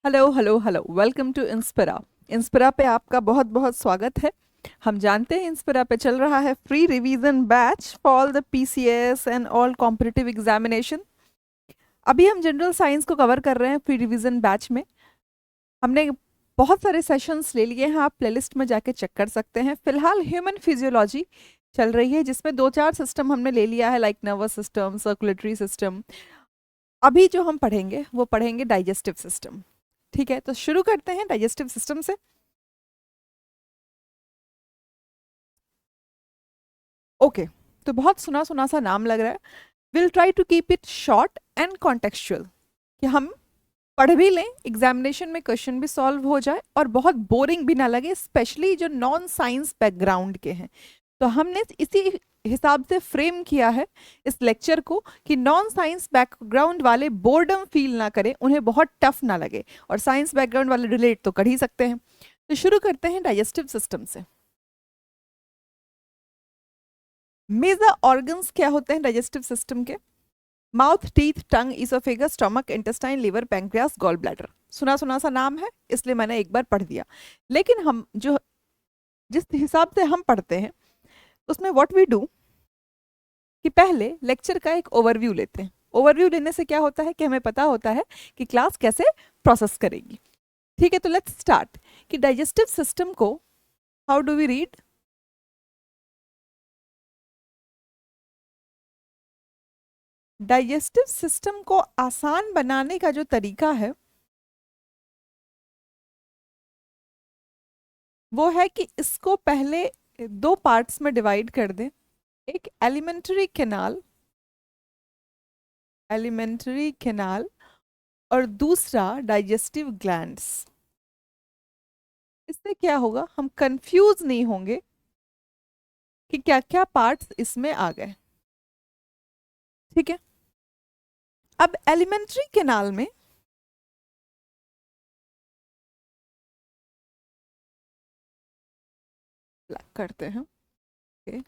Hello hello hello, welcome to Inspira. Inspira पे आपका बहुत बहुत स्वागत है। हम जानते हैं इंस्पिरा पे चल रहा है free revision batch for all the PCS and all competitive examination. अभी हम जनरल साइंस को कवर कर रहे हैं फ्री रिवीजन बैच में। हमने बहुत सारे सेशंस ले लिए हैं, आप प्लेलिस्ट में जाके चेक कर सकते हैं। फिलहाल ह्यूमन फिजियोलॉजी चल रही है, जिसमें दो चार सिस्टम हमने ले लिया है, like nervous system, circulatory system. अभी जो हम पढ़ेंगे वो पढ़ेंगे डाइजेस्टिव सिस्टम। ठीक है, तो शुरू करते हैं डाइजेस्टिव सिस्टम से। ओके, तो बहुत सुना सुना सा नाम लग रहा है। Will try to keep it short and contextual, कि हम पढ़ भी लें, एग्जामिनेशन में क्वेश्चन भी सॉल्व हो जाए और बहुत बोरिंग भी ना लगे, स्पेशली जो नॉन साइंस बैकग्राउंड के हैं। तो हमने इसी हिसाब से फ्रेम किया है इस लेक्चर को, कि नॉन साइंस बैकग्राउंड वाले बोर्डम फील ना करें, उन्हें बहुत टफ ना लगे, और साइंस बैकग्राउंड वाले रिलेट तो कर ही सकते हैं। तो शुरू करते हैं डाइजेस्टिव सिस्टम से। मेजर ऑर्गन्स क्या होते हैं डाइजेस्टिव सिस्टम के? Mouth, teeth, tongue, oesophagus, stomach, intestine, liver, pancreas, gall bladder. सुना सुना सा नाम है, इसलिए मैंने एक बार पढ़ दिया। लेकिन हम जो जिस हिसाब से हम पढ़ते हैं उसमें व्हाट वी डू, कि पहले लेक्चर का एक ओवरव्यू लेते हैं। ओवरव्यू लेने से क्या होता है कि हमें पता होता है कि क्लास कैसे प्रोसेस करेगी। ठीक है, तो लेट्स स्टार्ट कि डाइजेस्टिव सिस्टम को how do we read. Digestive system को आसान बनाने का जो तरीका है वो है कि इसको पहले दो पार्ट्स में डिवाइड कर दें। एक एलिमेंट्री कैनाल और दूसरा डाइजेस्टिव ग्लैंड्स। इससे क्या होगा, हम कंफ्यूज नहीं होंगे कि क्या क्या पार्ट्स इसमें आ गए। ठीक है, अब एलिमेंट्री कैनाल में करते हैं। Okay,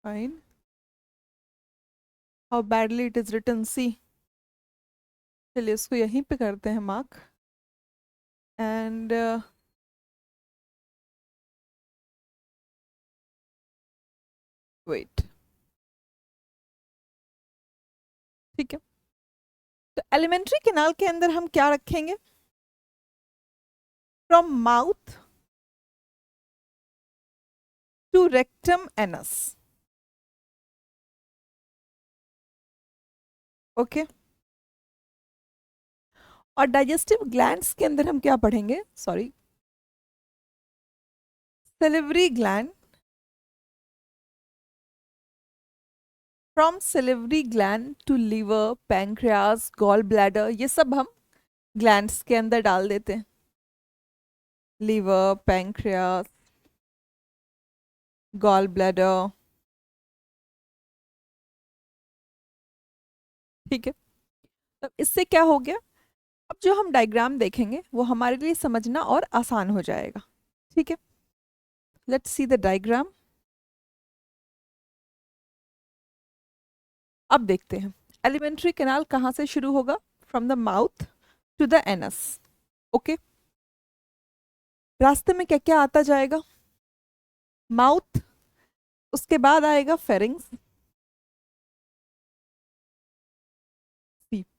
fine. How badly it is written, see. चलिए इसको यहीं पे करते हैं मार्क। And wait. ठीक है, तो एलिमेंट्री कैनाल के अंदर हम क्या रखेंगे? From mouth to rectum anus. Okay, और डाइजेस्टिव ग्लैंड्स के अंदर हम क्या पढ़ेंगे? Sorry, salivary gland. From salivary gland to liver, pancreas, gall bladder, ये सब हम ग्लैंड्स के अंदर डाल देते हैं। Liver, pancreas, gall bladder. ठीक है, तो इससे क्या हो गया, अब जो हम डायग्राम देखेंगे वो हमारे लिए समझना और आसान हो जाएगा। ठीक है, लेट्स सी द डायग्राम। अब देखते हैं एलिमेंट्री कैनाल कहाँ से शुरू होगा। From the mouth to the anus. Okay, रास्ते में क्या क्या आता जाएगा? माउथ, उसके बाद आएगा फेरिंग्स।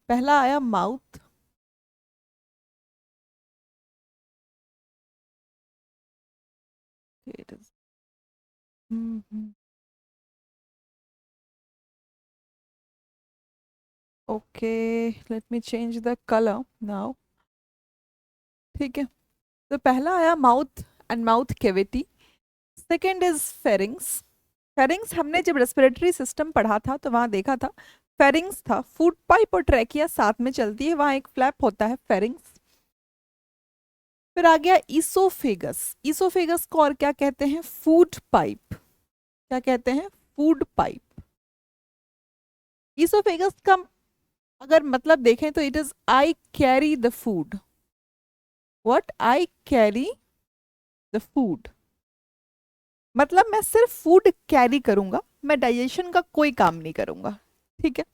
पहला आया mouth, okay, let me change the colour now. ठीक है, तो पहला आया mouth and mouth cavity. Second is pharynx. Pharynx हमने जब रेस्पिरेटरी सिस्टम पढ़ा था तो वहां देखा था, फेरिंग्स था, फूड पाइप और ट्रैकिया साथ में चलती है, वहां एक फ्लैप होता है, फेरिंग्स। फिर आ गया ईसोफेगस। ईसोफेगस को और क्या कहते हैं? Food pipe. क्या कहते हैं? Food pipe. ईसोफेगस का अगर मतलब देखें तो it is I carry the food. What? I carry the food, मतलब मैं सिर्फ फूड कैरी करूंगा, मैं डाइजेशन का कोई काम नहीं करूंगा। ठीक है,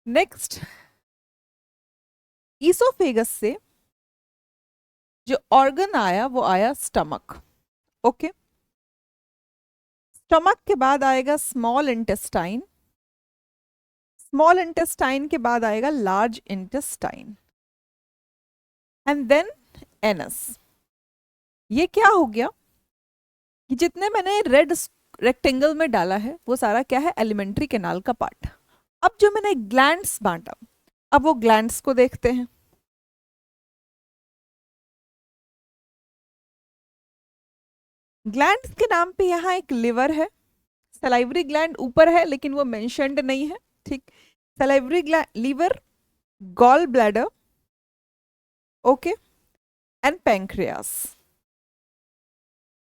नेक्स्ट, ईसोफेगस से जो ऑर्गन आया वो आया स्टमक। ओके, स्टमक के बाद आएगा स्मॉल इंटेस्टाइन, स्मॉल इंटेस्टाइन के बाद आएगा large intestine, and then anus. ये क्या हो गया कि जितने मैंने रेड रेक्टेंगल में डाला है वो सारा क्या है, एलिमेंट्री कैनाल का पार्ट। अब जो मैंने ग्लैंड्स बांटा, अब वो ग्लैंड्स को देखते हैं। ग्लैंड्स के नाम पे यहाँ एक लिवर है, सलाइवरी ग्लैंड ऊपर है लेकिन वो मेंशन्ड नहीं है, ठीक। Salivary gland, liver, gall bladder, okay, and pancreas.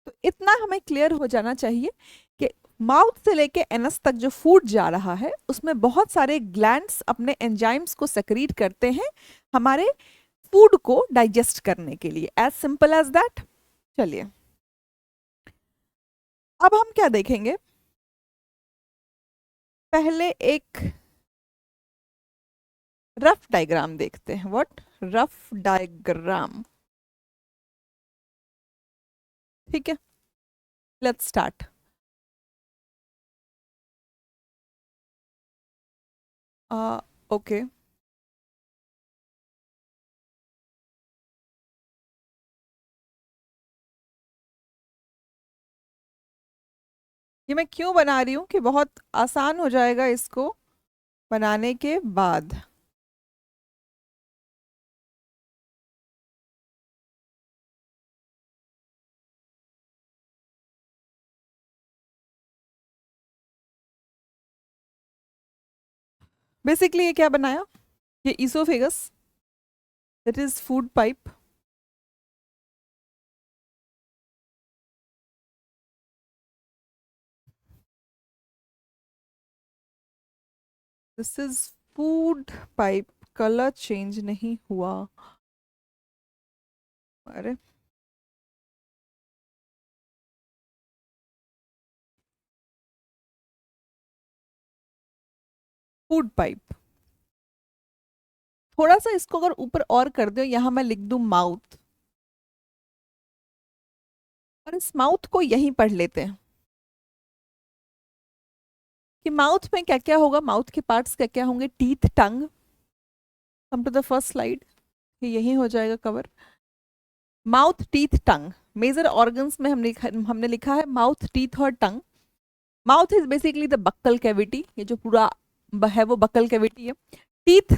तो इतना हमें क्लियर हो जाना चाहिए कि माउथ से लेके एनस तक जो फूड जा रहा है उसमें बहुत सारे ग्लैंड्स अपने एंजाइम्स को सेक्रीट करते हैं हमारे फूड को डाइजेस्ट करने के लिए, एज सिंपल एज दैट। चलिए अब हम क्या देखेंगे, पहले एक रफ डायग्राम देखते हैं। व्हाट? रफ डायग्राम, ठीक है। Let's start. ओके, ये मैं क्यों बना रही हूँ कि बहुत आसान हो जाएगा इसको बनाने के बाद। बेसिकली ये क्या बनाया, ये oesophagus, that is food pipe, this is food pipe, colour change नहीं हुआ, अरे फूड पाइप। थोड़ा सा इसको अगर ऊपर और कर दो, यहां मैं लिख दूं माउथ, और इस माउथ को यहीं पढ़ लेते हैं कि माउथ में क्या क्या होगा, माउथ के पार्ट्स क्या क्या होंगे। Teeth, tongue, come to the first slide, ये यही हो जाएगा cover. Mouth, teeth, tongue, major organs में हमने लिखा है माउथ, टीथ और tongue. Mouth is basically the buccal cavity, ये जो पूरा है वो बक्कल कैविटी है। टीथ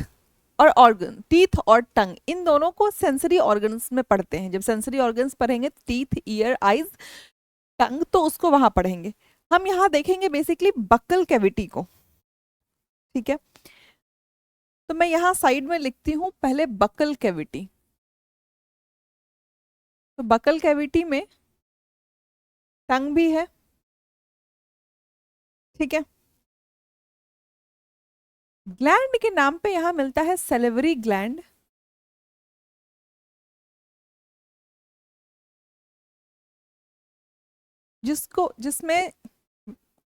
और ऑर्गन, टीथ और टंग, इन दोनों को सेंसरी ऑर्गन्स में पढ़ते हैं। जब सेंसरी ऑर्गन्स पढ़ेंगे, टीथ, ईयर, आईज, टंग, तो उसको वहां पढ़ेंगे। हम यहाँ देखेंगे बेसिकली बक्कल कैविटी को, ठीक है। तो मैं यहाँ साइड में लिखती हूँ पहले बक्कल कैविटी। तो बक्कल कैविटी में टंग भी है, ठीक है। ग्लैंड के नाम पे यहां मिलता है सेलेवरी ग्लैंड, जिसमें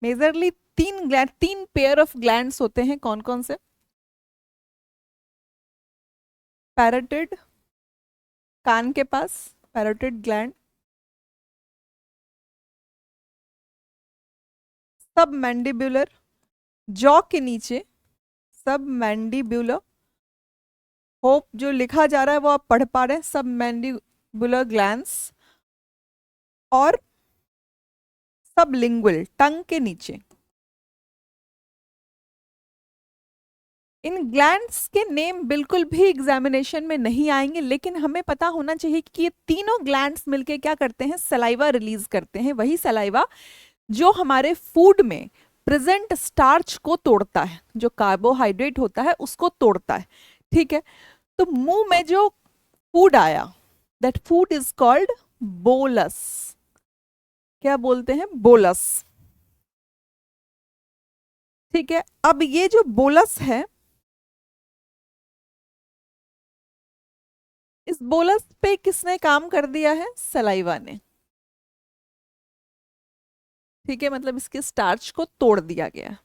मेजरली तीन ग्लैंड, तीन पेयर ऑफ ग्लैंड्स होते हैं। कौन कौन से? पैरोटिड, कान के पास पैरोटिड ग्लैंड, सब मैंडिबुलर, जॉ के नीचे सब मैंडिबुलर, होप जो लिखा जा रहा है वो आप पढ़ पा रहे हैं, सब मैंडिबुलर ग्लैंड्स, और सब लिंगुअल, टंग के नीचे। इन ग्लैंड्स के नेम बिल्कुल भी एग्जामिनेशन में नहीं आएंगे, लेकिन हमें पता होना चाहिए कि ये तीनों ग्लैंड्स मिलके क्या करते हैं, सलाइवा रिलीज करते हैं। वही सलाइवा जो हमारे फूड में प्रेजेंट स्टार्च को तोड़ता है, जो कार्बोहाइड्रेट होता है उसको तोड़ता है, ठीक है। तो मुंह में जो फूड आया, that food is called bolus. क्या बोलते हैं? बोलस, ठीक है। अब ये जो बोलस है, इस बोलस पे किसने काम कर दिया है? सलाइवा ने, ठीक है। मतलब इसके स्टार्च को तोड़ दिया गया।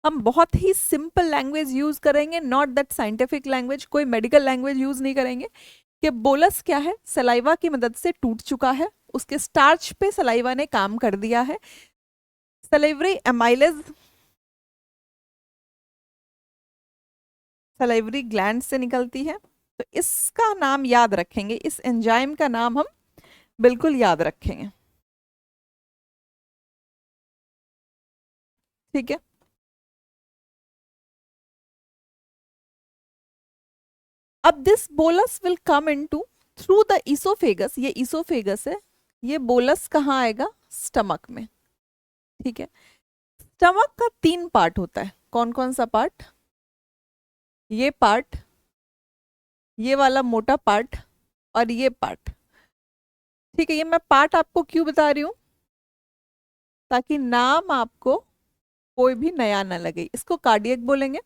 हम बहुत ही सिंपल लैंग्वेज यूज करेंगे, नॉट दैट साइंटिफिक लैंग्वेज, कोई मेडिकल लैंग्वेज यूज नहीं करेंगे। कि बोलस क्या है, सलाइवा की मदद से टूट चुका है, उसके स्टार्च पे सलाइवा ने काम कर दिया है। सलाइवरी एमाइलेज सलाइवरी ग्लैंड से निकलती है। तो इसका नाम याद रखेंगे, इस एंजाइम का नाम हम बिल्कुल याद रखेंगे। ठीक है। अब this bolus will come into through the oesophagus, ये ईसोफेगस है, ये बोलस कहाँ आएगा, स्टमक में। ठीक है। स्टमक का 3 पार्ट होता है, कौन कौन सा पार्ट, ये पार्ट, ये वाला मोटा पार्ट और ये पार्ट। ठीक है, ये मैं पार्ट आपको क्यों बता रही हूं, ताकि नाम आपको कोई भी नया ना लगे। इसको कार्डियक बोलेंगे,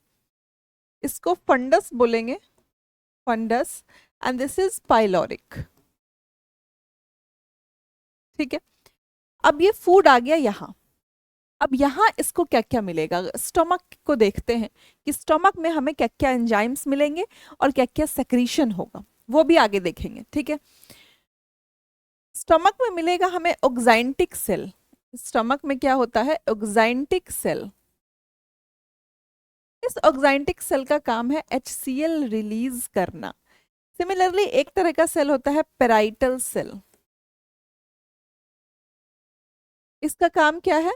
इसको फंडस बोलेंगे, fundus, and this is pyloric. ठीक है। अब ये फूड आ गया यहाँ। अब यहाँ इसको क्या क्या मिलेगा, स्टमक को देखते हैं कि स्टमक में हमें क्या क्या एंजाइम्स मिलेंगे और क्या क्या सेक्रीशन होगा, वो भी आगे देखेंगे। ठीक है। स्टमक में मिलेगा हमें ऑक्साइंटिक सेल। स्टमक में क्या होता है, ऑक्साइंटिक सेल। इस ऑक्साइंटिक सेल का काम है HCl रिलीज करना। सिमिलरली एक तरह का सेल होता है पेराइटल सेल, इसका काम क्या है,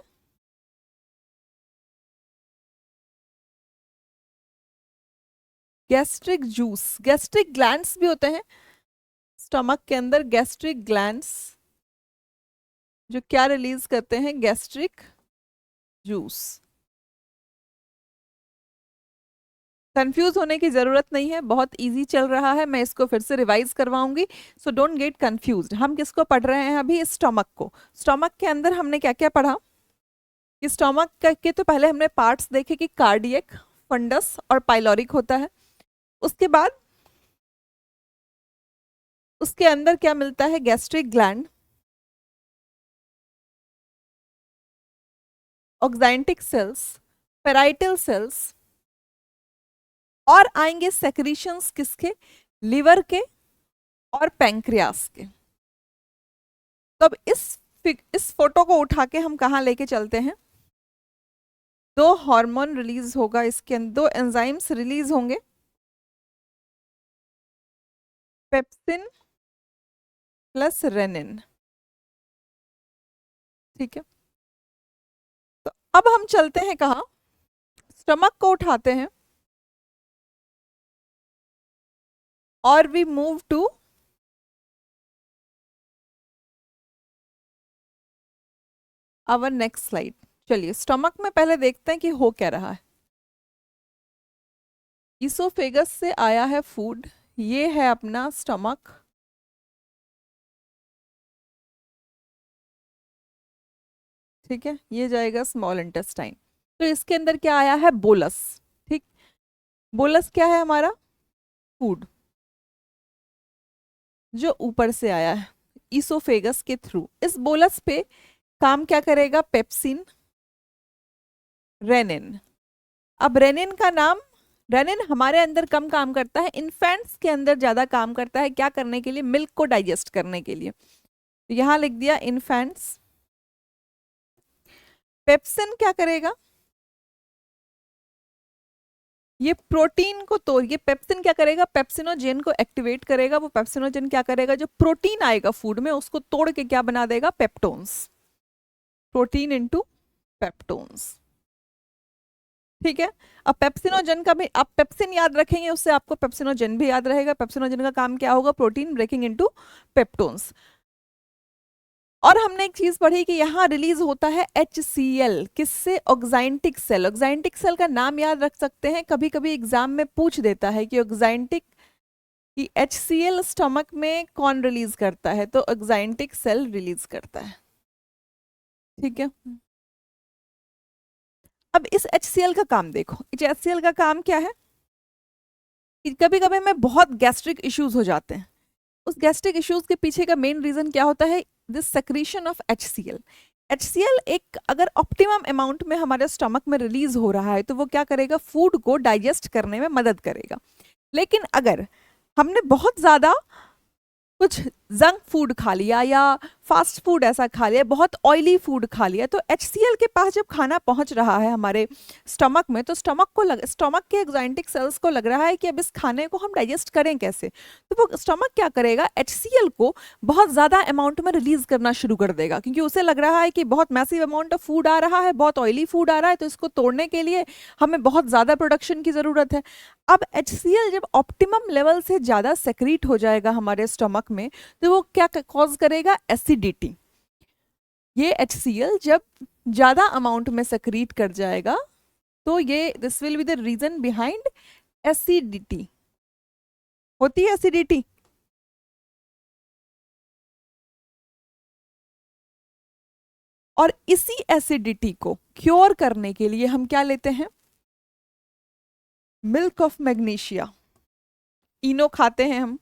गैस्ट्रिक जूस, गैस्ट्रिक ग्लैंड्स भी होते हैं स्टमक के अंदर, गैस्ट्रिक ग्लैंड्स जो क्या रिलीज करते हैं, गैस्ट्रिक जूस। कंफ्यूज होने की जरूरत नहीं है, बहुत इजी चल रहा है, मैं इसको फिर से रिवाइज करवाऊंगी, सो डोंट गेट कंफ्यूज्ड। हम किसको पढ़ रहे हैं अभी, स्टमक को। स्टमक के अंदर हमने क्या क्या पढ़ा, कि स्टमक के तो पहले हमने पार्ट्स देखे कि कार्डियक, फंडस और पाइलोरिक होता है। उसके बाद उसके अंदर क्या मिलता है, gastric gland, oxyntic cells, parietal cells, और आएंगे सेक्रीशंस किसके, लिवर के और पैंक्रियास के। तो अब इस फोटो को उठा के हम कहाँ लेके चलते हैं, 2 हार्मोन रिलीज होगा इसके अंदर, 2 एंजाइम्स रिलीज होंगे, पेप्सिन प्लस रेनिन। ठीक है। तो अब हम चलते हैं कहाँ, स्टमक को उठाते हैं और we move to our next slide. चलिए स्टमक में पहले देखते हैं कि हो क्या रहा है। ईसोफेगस से आया है फूड, ये है अपना स्टमक, ठीक है, ये जाएगा स्मॉल इंटेस्टाइन। तो इसके अंदर क्या आया है, बोलस। ठीक, बोलस क्या है हमारा, फूड जो ऊपर से आया है ईसोफेगस के थ्रू। इस बोलस पे काम क्या करेगा, पेप्सिन, रेनिन। अब रेनिन का नाम, रेनिन हमारे अंदर कम काम करता है, इन्फेंट्स के अंदर ज्यादा काम करता है, क्या करने के लिए, मिल्क को डाइजेस्ट करने के लिए। तो यहां लिख दिया इन्फेंट्स। पेप्सिन क्या करेगा, ये प्रोटीन को तोड़, ये पेप्सिन क्या करेगा, पेप्सिनोजेन को एक्टिवेट करेगा। वो पेप्सिनोजेन क्या करेगा, जो प्रोटीन आएगा फूड में उसको तोड़ के क्या बना देगा, पेप्टोन्स, प्रोटीन इनटू पेप्टोन्स। ठीक है। अब पेप्सिनोजेन का भी आप पेप्सिन याद रखेंगे, उससे आपको पेप्सिनोजेन भी याद रहेगा। पेप्सिनोजेन का काम क्या होगा, प्रोटीन ब्रेकिंग इनटू पेप्टोन्स। और हमने एक चीज पढ़ी कि यहाँ रिलीज होता है HCl, किससे, ऑक्साइंटिक सेल। ऑक्साइंटिक सेल का नाम याद रख सकते हैं, कभी कभी एग्जाम में पूछ देता है कि ऑक्साइंटिक, कि HCl स्टमक में कौन रिलीज करता है, तो ऑक्साइंटिक सेल रिलीज करता है। ठीक है। अब इस HCl का काम देखो, इस HCl का काम क्या है, कि कभी कभी हमें बहुत गैस्ट्रिक इश्यूज हो जाते हैं। उस गैस्ट्रिक इश्यूज के पीछे का मेन रीजन क्या होता है, this secretion of HCl। HCl एक अगर ऑप्टिमम अमाउंट में हमारे स्टमक में रिलीज हो रहा है तो वो क्या करेगा, फूड को डाइजेस्ट करने में मदद करेगा। लेकिन अगर हमने बहुत ज़्यादा कुछ जंक फूड खा लिया या फास्ट फूड ऐसा खा लिया, बहुत ऑयली फूड खा लिया, तो HCl के पास जब खाना पहुंच रहा है हमारे स्टमक में, तो स्टमक के एक्सोजेंटिक सेल्स को लग रहा है कि अब इस खाने को हम डाइजेस्ट करें कैसे। तो वो स्टमक क्या करेगा, HCl को बहुत ज़्यादा अमाउंट में रिलीज करना शुरू कर देगा, क्योंकि उसे लग रहा है कि बहुत मैसिव अमाउंट ऑफ फूड आ रहा है, बहुत ऑयली फूड आ रहा है, तो इसको तोड़ने के लिए हमें बहुत ज़्यादा प्रोडक्शन की ज़रूरत है। अब HCl जब ऑप्टिमम लेवल से ज़्यादा सेक्रीट हो जाएगा हमारे स्टमक में, तो वो क्या कॉज करेगा, एसिडिटी। ये HCl जब ज़्यादा अमाउंट में सेक्रीट कर जाएगा तो ये this will be the reason behind acidity. होती है एसिडिटी। और इसी एसिडिटी को क्योर करने के लिए हम क्या लेते हैं, मिल्क ऑफ मैग्नीशिया। इनो खाते हैं हम,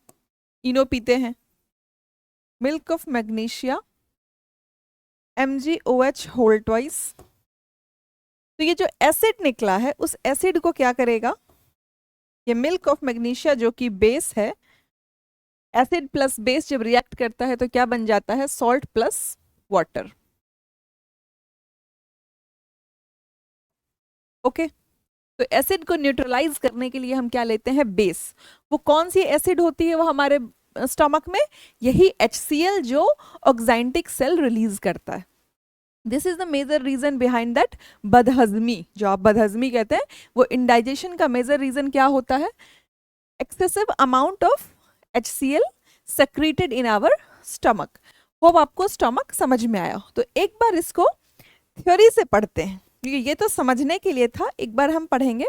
इनो पीते हैं, milk of magnesia MgOH whole twice. तो ये जो एसिड निकला है उस एसिड को क्या करेगा, ये मिल्क ऑफ मैग्नीशिया जो कि बेस है, एसिड प्लस बेस जब रिएक्ट करता है तो क्या बन जाता है, सॉल्ट प्लस वाटर। ओके, तो एसिड को न्यूट्रलाइज करने के लिए हम क्या लेते हैं, बेस। वो कौन सी एसिड होती है वो हमारे स्टमक में, यही HCl जो ऑक्जेंटिक सेल रिलीज करता है। This is the major reason behind that बदहजमी, जो आप बदहजमी कहते हैं, वो इंडाइजेशन का मेजर रीजन क्या होता है, excessive amount of HCl secreted in our stomach. Hope आपको स्टमक समझ में आया। तो एक बार इसको थ्योरी से पढ़ते हैं, क्योंकि ये तो समझने के लिए था, एक बार हम पढ़ेंगे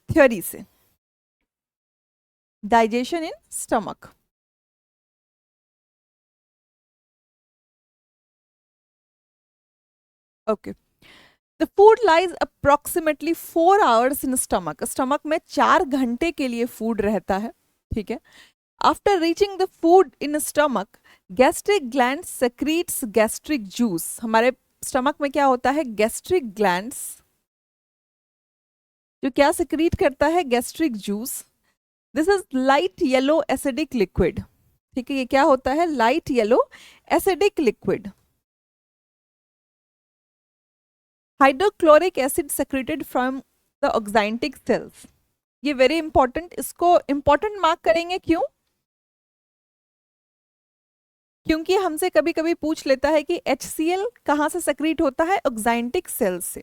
थ्योरी से। Digestion in stomach. Okay, the food lies approximately 4 hours in stomach. Stomach में 4 घंटे के लिए फूड रहता है, ठीक है। After reaching the food in stomach, gastric gland secretes gastric juice. हमारे स्टमक में क्या होता है, गैस्ट्रिक ग्लैंड्स जो क्या सेक्रीट करता है, gastric juice. This is light yellow acidic liquid, ठीक है। ये क्या होता है, light yellow acidic liquid. Hydrochloric acid secreted from the oxyntic cells. ये वेरी इंपॉर्टेंट, इसको इंपॉर्टेंट मार्क करेंगे, क्यों, क्योंकि हमसे कभी कभी पूछ लेता है कि HCl कहाँ से सेक्रेट होता है, ऑक्जेंटिक सेल्स से।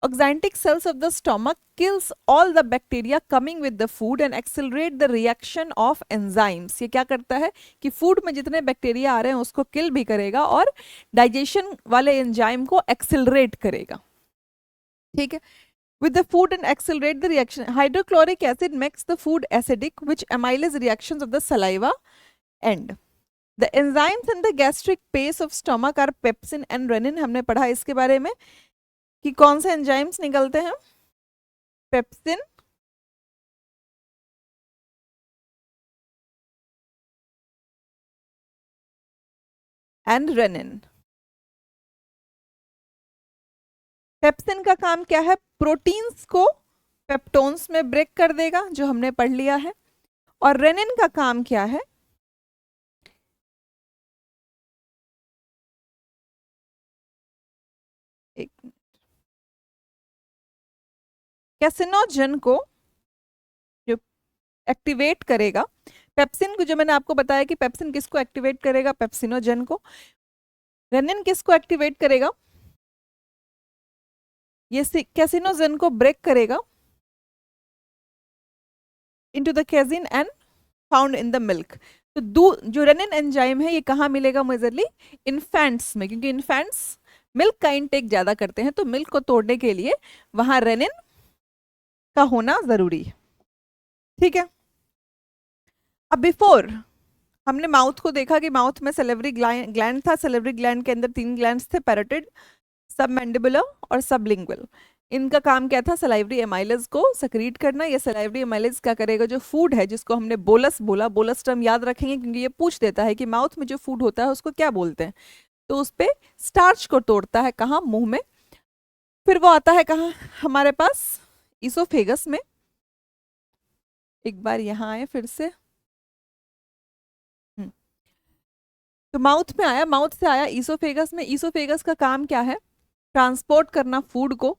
Oxyntic cells of the stomach kills all the bacteria coming with the food and accelerate the reaction of enzymes। ये क्या करता है कि फूड में जितने बैक्टीरिया आ रहे हैं उसको किल भी करेगा और डाइजेशन वाले एंजाइम को एक्सेलरेट करेगा, ठीक है। With the food and accelerate the reaction. Hydrochloric acid makes the food acidic, which amylase reactions of the saliva end. The enzymes in the gastric space of stomach are pepsin and renin। हमने पढ़ा इसके बारे में कि कौन से enzymes निकलते हैं, पेप्सिन एंड रेनिन। पेप्सिन का काम क्या है, प्रोटीन्स को पेप्टोन्स में ब्रेक कर देगा, जो हमने पढ़ लिया है। और रेनिन का काम क्या है, एक कैसिनोजन को जो एक्टिवेट करेगा। पेप्सिन को, जो मैंने आपको बताया कि पेप्सिन किसको एक्टिवेट करेगा, पेप्सिनोजन को। रेनिन किसको एक्टिवेट करेगा, ये कैसिनोजन को ब्रेक करेगा into the casein and found in the milk. तो जो रेनिन एंजाइम है ये कहाँ मिलेगा, मेजरली इन्फेंट्स में, क्योंकि इन्फेंट्स मिल्क का इंटेक ज्यादा करते हैं, तो मिल्क को तोड़ने के लिए वहां रेनिन का होना जरूरी है, ठीक है। अब बिफोर हमने माउथ को देखा कि माउथ में सेलेवरी ग्लैंड था, सेलेवरी ग्लैंड के अंदर 3 ग्लैंड्स थे, पैरोटिड, सबमैंडिबुलर और सबलिंगुअल। इनका काम क्या था, सलाइवरी एमाइलेज को सक्रीट करना। ये सलाइवरी एमाइलेज क्या करेगा, जो फूड है जिसको हमने बोलस बोला, बोलस टर्म याद रखेंगे क्योंकि ये पूछ देता है कि माउथ में जो फूड होता है उसको क्या बोलते हैं। तो उस पे स्टार्च को तोड़ता है, कहाँ, मुंह में। फिर वो आता है कहाँ हमारे पास, इसोफेगस में। एक बार यहाँ आए फिर से। हम्म, तो माउथ में आया, माउथ से आया इसोफेगस में। इसोफेगस का काम क्या है? ट्रांसपोर्ट करना फूड को।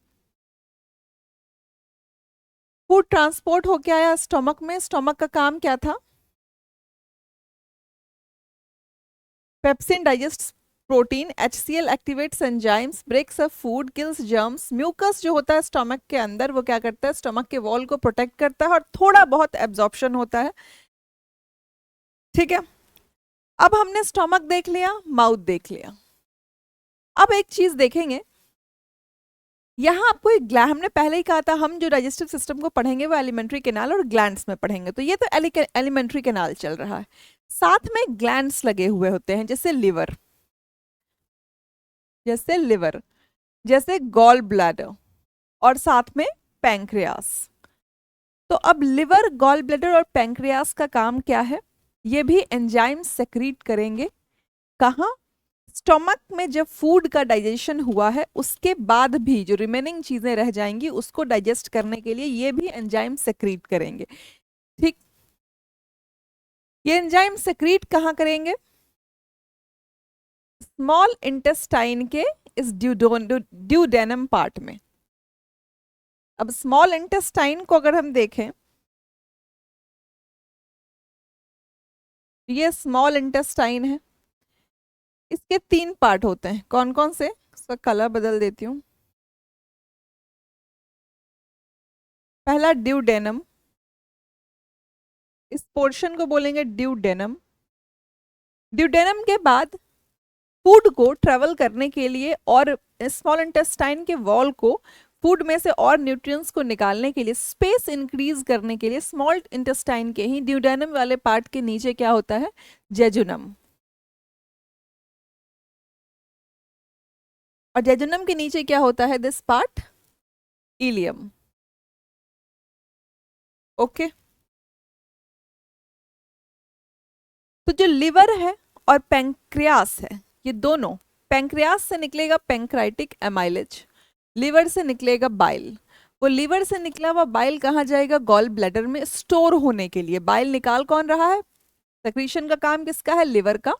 फूड ट्रांसपोर्ट होके आया स्टोमक में। स्टोमक का काम क्या था? Pepsin digest protein, HCl activates enzymes, breaks up food, kills germs. Mucus जो होता है स्टोमक के अंदर, वो क्या करता है? स्टोमक के वॉल को प्रोटेक्ट करता है और थोड़ा बहुत एब्जॉर्प्शन होता है। ठीक है, अब हमने स्टोमक देख लिया, माउथ देख लिया। अब एक चीज देखेंगे, यहाँ आपको एक हमने पहले ही कहा था, हम जो डाइजेस्टिव सिस्टम को पढ़ेंगे वो एलिमेंट्री कैनाल और ग्लैंड्स में पढ़ेंगे। तो ये तो एलिमेंट्री कैनाल चल रहा है, साथ में ग्लैंड्स लगे हुए होते हैं, जैसे लिवर, जैसे लिवर, जैसे गॉल ब्लैडर, और साथ में पैंक्रियास। तो अब लिवर, गॉल ब्लैडर और पैंक्रियास का काम क्या है? ये भी एंजाइम सेक्रीट करेंगे। कहाँ? स्टोमक में जब फूड का डाइजेशन हुआ है उसके बाद भी जो रिमेनिंग चीजें रह जाएंगी उसको डाइजेस्ट करने के लिए ये भी एंजाइम सेक्रीट करेंगे। ठीक, ये एंजाइम सेक्रीट कहाँ करेंगे? स्मॉल इंटेस्टाइन के इस ड्यूडेनम पार्ट में। अब स्मॉल इंटेस्टाइन को अगर हम देखें, ये स्मॉल इंटेस्टाइन है, इसके 3 पार्ट होते हैं। कौन कौन से? इसका कलर बदल देती हूँ। पहला ड्यूडेनम, इस पोर्शन को बोलेंगे ड्यूडेनम। ड्यूडेनम के बाद फूड को ट्रेवल करने के लिए और स्मॉल इंटेस्टाइन के वॉल को फूड में से और न्यूट्रिएंट्स को निकालने के लिए, स्पेस इंक्रीज करने के लिए, स्मॉल इंटेस्टाइन के ही ड्यूडेनम वाले पार्ट के नीचे क्या होता है? जेजुनम। और जेजुनम के नीचे क्या होता है? This part, ilium. ओके, तो जो लिवर है और पैंक्रियास है, ये दोनों, पैंक्रियास से निकलेगा पैंक्राइटिक एमाइलेज, लिवर से निकलेगा बाइल। वो लिवर से निकला हुआ बाइल कहाँ जाएगा? गॉल ब्लैडर में स्टोर होने के लिए। बाइल निकाल कौन रहा है? सेक्रीशन का काम किसका है? लिवर का।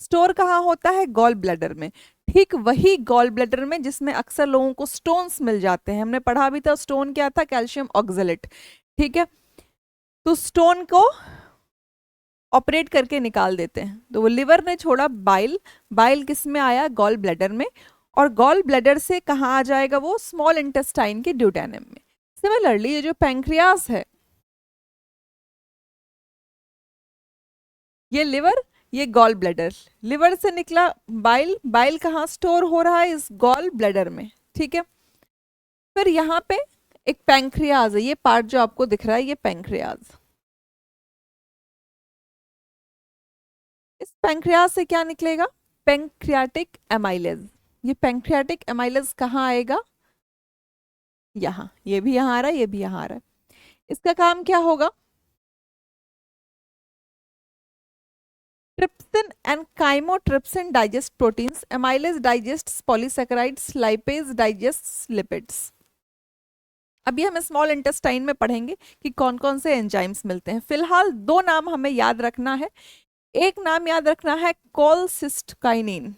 स्टोर कहाँ होता है? गॉल ब्लैडर में। ठीक वही गॉल ब्लैडर में जिसमें अक्सर लोगों को स्टोन्स मिल जाते हैं। हमने पढ़ा भी था, स्टोन क्या था? Calcium oxalate. ठीक है, तो स्टोन को ऑपरेट करके निकाल देते हैं। तो वो लिवर ने छोड़ा बाइल, बाइल किस में आया? गॉल ब्लैडर में, और गॉल ब्लैडर से कहाँ आ जाएगा? वो स्मॉल इंटेस्टाइन के ड्यूडेनम में। सिमिलरली ये जो पैंक्रियास है, ये लिवर, ये गॉल ब्लैडर। लिवर से निकला बाइल, बाइल कहाँ स्टोर हो रहा है? इस गॉल ब्लैडर में। ठीक है, फिर यहाँ पे एक पैंक्रियाज है, ये पार्ट जो आपको दिख रहा है ये पैंक्रियाज। इस पैंक्रियाज से क्या निकलेगा? Pancreatic amylase. ये पैंक्रियाटिक एमाइलेज कहाँ आएगा? यहाँ, ये भी यहाँ आ रहा है, ये भी यहाँ आ रहा है। इसका काम क्या होगा? Trypsin and chymotrypsin digest proteins, amylase digest polysaccharides, lipase digest lipids. अभी हम स्मॉल इंटेस्टाइन में पढ़ेंगे कि कौन कौन से एंजाइम्स मिलते हैं। फिलहाल 2 नाम हमें याद रखना है। एक नाम याद रखना है कोलसिस्टकाइनिन,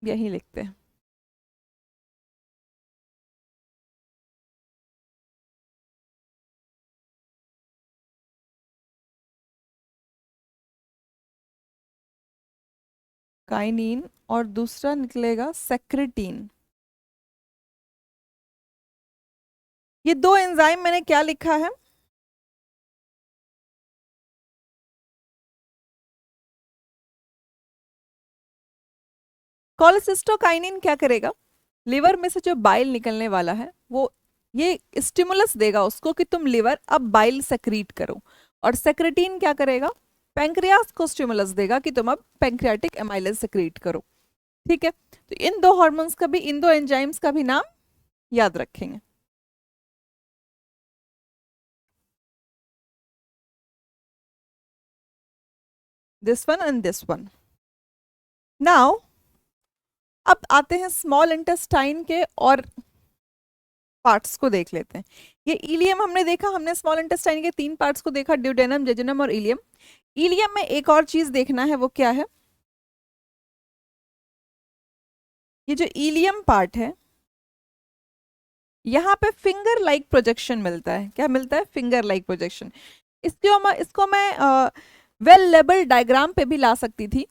यही लिखते हैं। काइनिन, और दूसरा निकलेगा सेक्रेटीन। ये 2 एंजाइम मैंने क्या लिखा है? कोलेसिस्टोकाइनिन क्या करेगा? लिवर में से जो बाइल निकलने वाला है वो, ये स्टिमुलस देगा उसको कि तुम लिवर अब बाइल सेक्रीट करो। और सेक्रेटीन क्या करेगा? पैंक्रियास को स्टिमुलस देगा कि तुम अब पैंक्रियाटिक एमाइलेज सेक्रीट करो। ठीक है, तो इन 2 हार्मोन्स का भी, इन 2 एंजाइम्स का भी नाम याद रखेंगे। This one and this one. Now अब आते हैं स्मॉल इंटेस्टाइन के और पार्ट्स को देख लेते हैं। ये इलियम हमने देखा, हमने स्मॉल इंटेस्टाइन के 3 पार्ट्स को देखा, ड्यूडेनम, जेजुनम और इलियम। इलियम में एक और चीज देखना है, वो क्या है? ये जो इलियम पार्ट है, यहाँ पे फिंगर लाइक प्रोजेक्शन मिलता है। क्या मिलता है? Finger like projection. इसको मैं वेल लेबल डायग्राम पे भी ला सकती थी,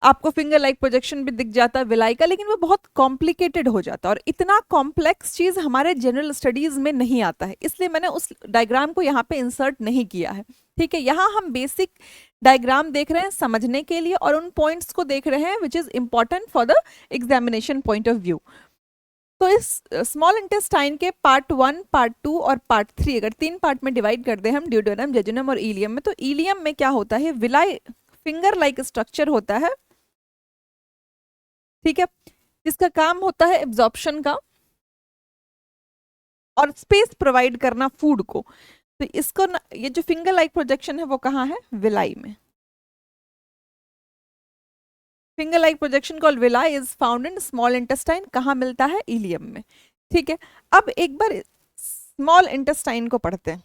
आपको फिंगर लाइक प्रोजेक्शन भी दिख जाता विलाई का, लेकिन वो बहुत कॉम्प्लिकेटेड हो जाता और इतना कॉम्प्लेक्स चीज हमारे जनरल स्टडीज में नहीं आता है, इसलिए मैंने उस डायग्राम को यहाँ पे इंसर्ट नहीं किया है। ठीक है, यहाँ हम बेसिक डायग्राम देख रहे हैं समझने के लिए और उन पॉइंट्स को देख रहे हैं which is important for the examination point of view. तो इस स्मॉल इंटेस्टाइन के पार्ट 1, पार्ट 2 और पार्ट 3 अगर 3 पार्ट में डिवाइड कर दे हम, ड्यूडेनम, जेजुनम और इलियम में, तो इलियम में क्या होता है? विलाई फिंगर लाइक स्ट्रक्चर होता है। ठीक है, जिसका काम होता है एब्जॉर्प्शन का और स्पेस प्रोवाइड करना फूड को। तो इसको ये जो फिंगर लाइक प्रोजेक्शन है वो कहाँ है? विलाई में। Finger like projection called villi is found in small intestine. कहाँ मिलता है? इलियम में। ठीक है, अब एक बार स्मॉल इंटेस्टाइन को पढ़ते हैं।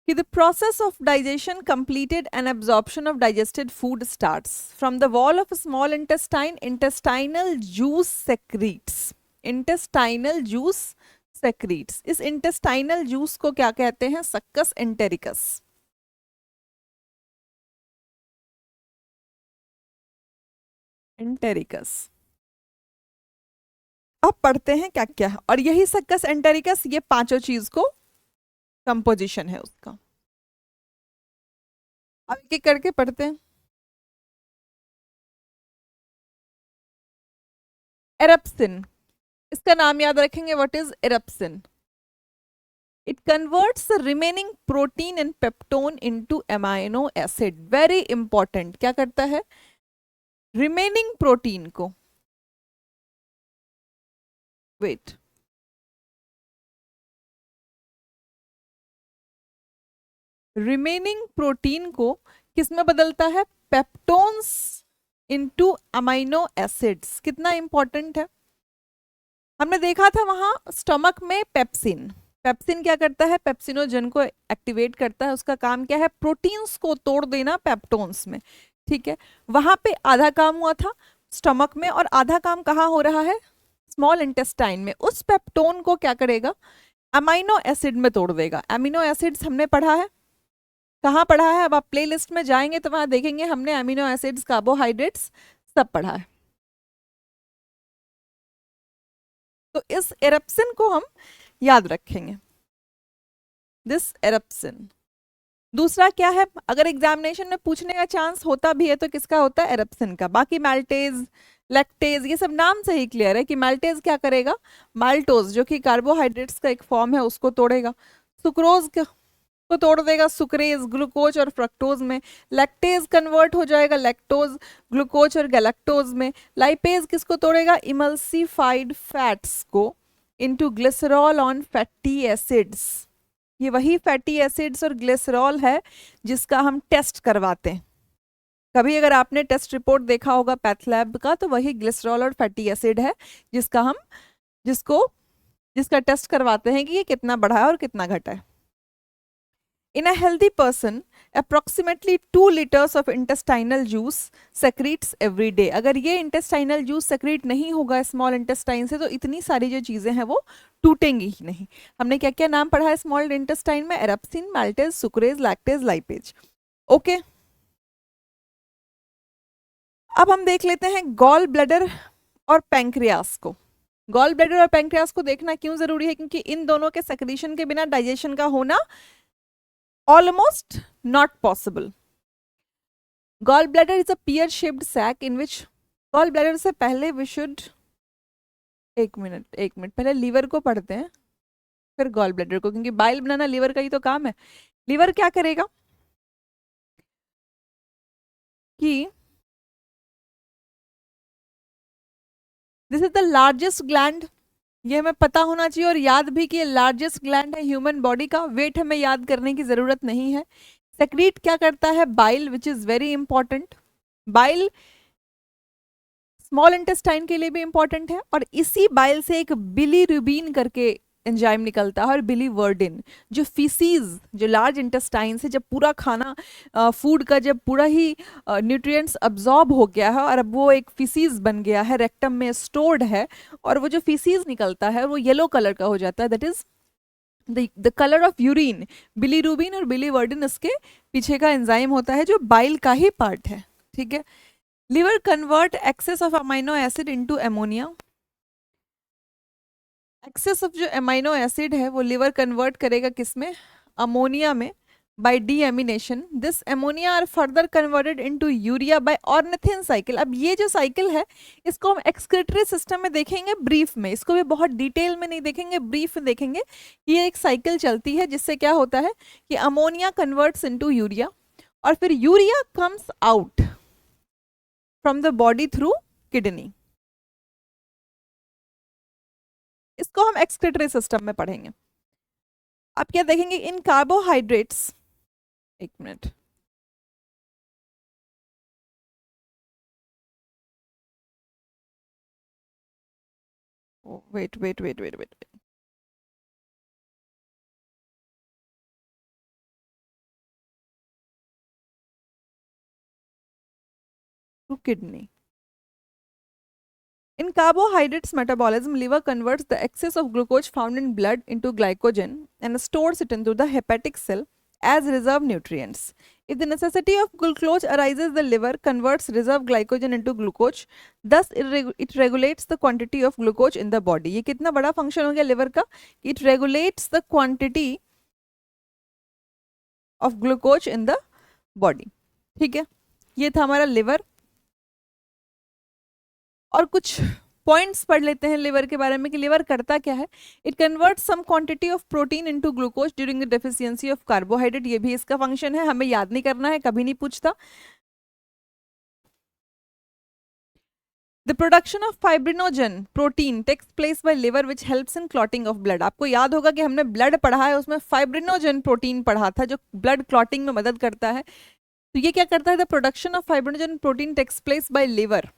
कि the process of digestion completed and absorption of digested food starts from the wall of a small intestine. Intestinal juice secretes. Intestinal juice secretes. इस intestinal juice को क्या कहते हैं? Succus entericus. एंटेरिकस। अब पढ़ते हैं क्या क्या है, और यही सक्कस एंटेरिकस ये पांचों चीज को कंपोजिशन है उसका। अब एक एक करके पढ़ते हैं। एरप्सिन, इसका नाम याद रखेंगे, what is erepsin? It converts the remaining protein and peptone into amino acid. Very important. क्या करता है? Remaining protein को, wait, remaining protein को किस में बदलता है? Peptones into amino acids. कितना इंपॉर्टेंट है? हमने देखा था वहां स्टमक में पेप्सिन। पेप्सिन क्या करता है? पेप्सिनोजन को एक्टिवेट करता है। उसका काम क्या है? प्रोटीन्स को तोड़ देना पेप्टोन्स में। ठीक है, वहां पे आधा काम हुआ था स्टमक में और आधा काम कहाँ हो रहा है? स्मॉल इंटेस्टाइन में। उस पेप्टोन को क्या करेगा? अमाइनो एसिड में तोड़ देगा। अमीनो एसिड्स हमने पढ़ा है, कहाँ पढ़ा है? अब आप प्ले लिस्ट में जाएंगे तो वहां देखेंगे हमने अमीनो एसिड्स, कार्बोहाइड्रेट्स सब पढ़ा है। तो इस एरप्सिन को हम याद रखेंगे, दिस एरप्सिन। दूसरा क्या है? अगर एग्जामिनेशन में पूछने का चांस होता भी है तो किसका होता है? एरप्सिन का। बाकी मैल्टेज, लैक्टेज, ये सब नाम से ही क्लियर है कि मैल्टेज क्या करेगा? माल्टोज जो कि कार्बोहाइड्रेट्स का एक फॉर्म है उसको तोड़ेगा। सुक्रोज को तोड़ देगा सुक्रेज, ग्लूकोज और फ्रक्टोज में। लैक्टेज कन्वर्ट हो जाएगा लैक्टोज, ग्लूकोज और गैलेक्टोज में। लाइपेज किसको तोड़ेगा? इमल्सिफाइड फैट्स को into glycerol on fatty acids. ये वही फैटी एसिड्स और ग्लिसरॉल है जिसका हम टेस्ट करवाते हैं। कभी अगर आपने टेस्ट रिपोर्ट देखा होगा पैथलैब का, तो वही ग्लिसरॉल और फैटी एसिड है जिसका हम जिसका टेस्ट करवाते हैं कि ये कितना बढ़ा है और कितना घटा है। In a healthy person, approximately 2 liters of intestinal juice secretes every day. अगर ये intestinal juice secrete नहीं होगा small intestine से, तो इतनी सारी जो चीजें हैं वो टूटेंगी ही नहीं। हमने क्या क्या नाम पढ़ा है स्मॉल इंटेस्टाइन में? एरप्सिन, मैल्टेज, सुक्रेज, लैक्टेज, लाइपेज। ओके, अब हम देख लेते हैं गॉल ब्लैडर और पैंक्रियास को। गॉल ब्लैडर और पैंक्रियास को देखना क्यों जरूरी है? क्योंकि इन दोनों के सेक्रीशन के बिना डाइजेशन का होना almost not possible. Gallbladder is a pear-shaped sac in which gallbladder से पहले we should एक मिनट पहले लीवर को पढ़ते हैं फिर गॉल ब्लैडर को, क्योंकि बाइल बनाना लीवर का ही तो काम है। लीवर क्या करेगा कि this is the largest gland ये हमें पता होना चाहिए और याद भी कि लार्जेस्ट ग्लैंड है ह्यूमन बॉडी का, वेट हमें याद करने की जरूरत नहीं है। सेक्रीट क्या करता है? Bile, which is very important. Bile small intestine के लिए भी इंपॉर्टेंट है, और इसी बाइल से एक बिलीरुबिन करके एंजाइम निकलता है, और बिलीवर्डिन जो फीसीज, जो लार्ज इंटेस्टाइन से जब पूरा खाना फूड का जब पूरा ही न्यूट्रिएंट्स अब्जॉर्ब हो गया है और अब वो एक फीसीज बन गया है, रेक्टम में स्टोर्ड है, और वो जो फीसीज निकलता है वो येलो कलर का हो जाता है, that is the colour of urine. Bilirubin और बिलीवर्डिन इसके पीछे का एंजाइम होता है जो बाइल का ही पार्ट है। ठीक है। Liver convert excess of amino acid into ammonia. Excess of जो अमाइनो एसिड है वो लिवर कन्वर्ट करेगा किसमें? अमोनिया में, by deamination. This ammonia are further converted into urea by ornithine cycle. अब ये जो साइकिल है इसको हम एक्सक्रीटरी सिस्टम में देखेंगे ब्रीफ में, इसको भी बहुत डिटेल में नहीं देखेंगे, ब्रीफ में देखेंगे कि ये एक साइकिल चलती है जिससे क्या होता है कि अमोनिया कन्वर्ट्स इनटू यूरिया, और फिर urea comes out from the body through kidney. इसको हम एक्सक्रीटरी सिस्टम में पढ़ेंगे। अब क्या देखेंगे? इन कार्बोहाइड्रेट्स, एक minute, wait wait wait wait wait, to kidney. In carbohydrates metabolism, liver converts the excess of glucose found in blood into glycogen and stores it into the hepatic cell as reserve nutrients. If the necessity of glucose arises, the liver converts reserve glycogen into glucose. Thus, it regulates the quantity of glucose in the body. ये कितना बड़ा function हो गया liver का? It regulates the quantity of glucose in the body. ठीक है, ये था हमारा लिवर। और कुछ पॉइंट्स पढ़ लेते हैं लिवर के बारे में कि लिवर करता क्या है। It convert some quantity of protein into glucose during the deficiency of carbohydrate. ये भी इसका फंक्शन है, हमें याद नहीं करना है, कभी नहीं पूछता। The production of fibrinogen protein takes place by liver which helps in clotting of blood. आपको याद होगा कि हमने ब्लड पढ़ा है, उसमें फाइब्रिनोजन प्रोटीन पढ़ा था जो ब्लड क्लॉटिंग में मदद करता है। तो ये क्या करता है? The production of fibrinogen protein takes place by liver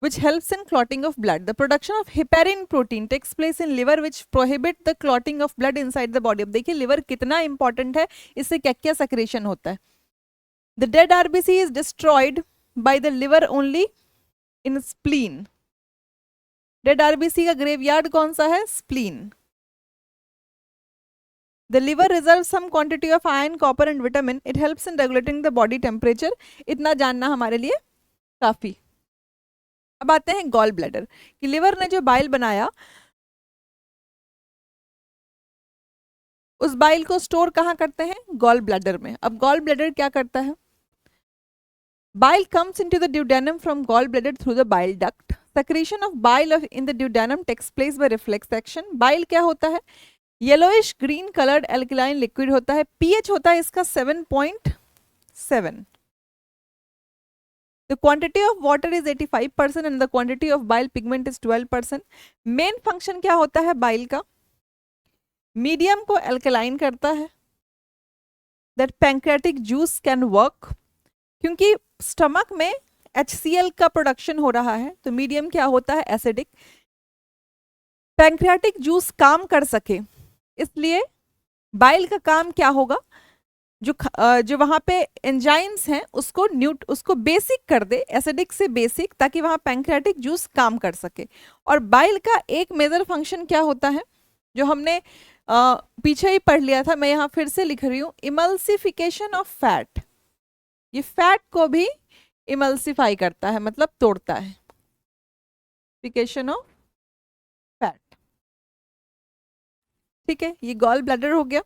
which helps in clotting of blood. The production of heparin protein takes place in liver which prohibit the clotting of blood inside the body. अब देखिए liver कितना important है, इससे क्या क्या secretion होता है। The dead RBC is destroyed by the liver only in spleen. Dead RBC का ग्रेवयार्ड कौन सा है? spleen. The liver reserves some quantity of iron, copper and vitamin. It helps in regulating the body temperature. इतना जानना हमारे लिए काफी। अब आते हैं गॉल ब्लैडर कि लिवर ने जो बाइल बनाया उस बाइल को स्टोर कहाँ करते हैं? गॉल ब्लैडर में। अब गॉल ब्लैडर क्या करता है? Bile comes into the duodenum from gall bladder through the bile duct. Secretion of bile in the duodenum takes place by reflex action. Bile क्या होता है? Yellowish green coloured alkaline liquid होता है। PH होता है इसका 7.7। The quantity of water is 85% and the quantity of bile pigment is 12%. Main function क्या होता है बाइल का? मीडियम को एल्कलाइन करता है, that pancreatic juice can work. क्योंकि स्टमक में HCl का प्रोडक्शन हो रहा है तो मीडियम क्या होता है? एसिडिक। पैंक्रियाटिक जूस काम कर सके इसलिए बाइल का काम क्या होगा? जो वहां पे एंजाइम्स हैं उसको बेसिक कर दे, एसिडिक से बेसिक, ताकि वहां पैंक्रियाटिक जूस काम कर सके। और बाइल का एक मेजर फंक्शन क्या होता है जो हमने पीछे ही पढ़ लिया था, मैं यहाँ फिर से लिख रही हूँ, इमल्सिफिकेशन ऑफ फैट। ये फैट को भी इमल्सिफाई करता है, मतलब तोड़ता है। Of fat. ठीक है, ये गॉल ब्लैडर हो गया।